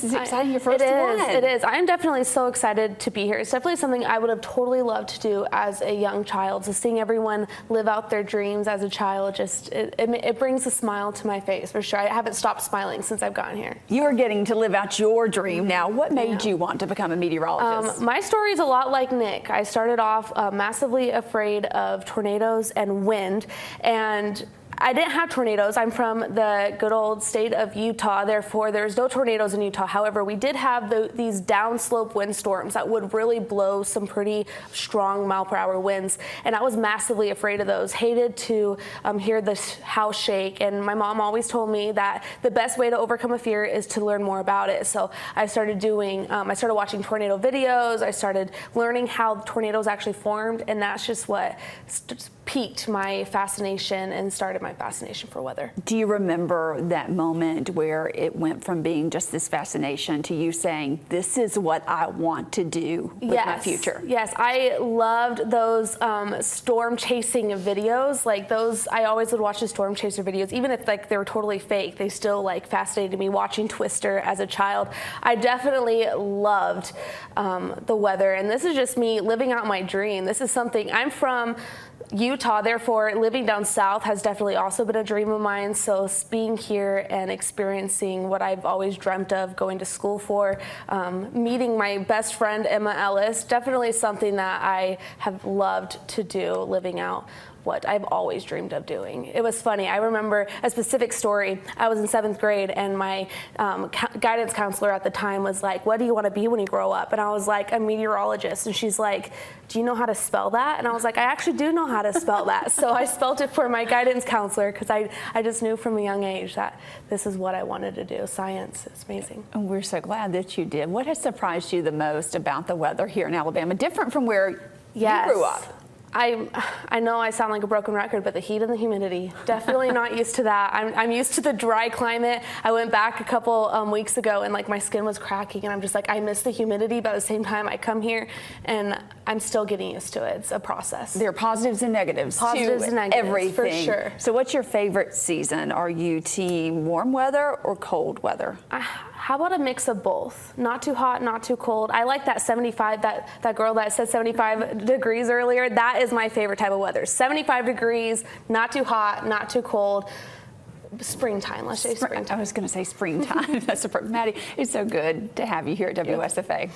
This is exciting, your first one. It is. I'm definitely so excited to be here. It's definitely something I would have totally loved to do as a young child. So seeing everyone live out their dreams as a child, it brings a smile to my face for sure. I haven't stopped smiling since I've gotten here. You're getting to live out your dream now. What made you want to become a meteorologist? My story is a lot like Nick. I started off massively afraid of tornadoes and wind, and I didn't have tornadoes. I'm from the good old state of Utah, therefore there's no tornadoes in Utah. However, we did have these downslope windstorms that would really blow some pretty strong mile-per-hour winds, and I was massively afraid of those. Hated to hear the house shake, and my mom always told me that the best way to overcome a fear is to learn more about it. So I started I started watching tornado videos. I started learning how tornadoes actually formed, and that's just what piqued my fascination and started my fascination for weather. Do you remember that moment where it went from being just this fascination to you saying, this is what I want to do with my future? Yes, I loved those storm chasing videos. Like those, I always would watch the storm chaser videos, even if like they were totally fake, they still like fascinated me. Watching Twister as a child, I definitely loved the weather, and this is just me living out my dream. This is something, I'm from Utah, therefore living down south has definitely also been a dream of mine. So being here and experiencing what I've always dreamt of going to school for, meeting my best friend Emma Ellis, definitely something that I have loved to do, living out what I've always dreamed of doing. It was funny. I remember a specific story. I was in 7th grade, and my guidance counselor at the time was like, what do you want to be when you grow up? And I was like, a meteorologist. And she's like, do you know how to spell that? And I was like, I actually do know how to spell that. So I spelled it for my guidance counselor because I just knew from a young age that this is what I wanted to do. Science is amazing. And we're so glad that you did. What has surprised you the most about the weather here in Alabama, different from where you grew up? I know I sound like a broken record, but the heat and the humidity, definitely not used to that. I'm used to the dry climate. I went back a couple weeks ago, and like my skin was cracking, and I'm just like, I miss the humidity, but at the same time I come here and I'm still getting used to it. It's a process. There are positives and negatives to everything. For sure. So what's your favorite season? Are you team warm weather or cold weather? How about a mix of both? Not too hot, not too cold. I like that 75, that girl that said 75 degrees earlier. That is my favorite type of weather. 75 degrees, not too hot, not too cold. Springtime, let's say springtime. I was going to say springtime. That's Maddie, it's so good to have you here at WSFA.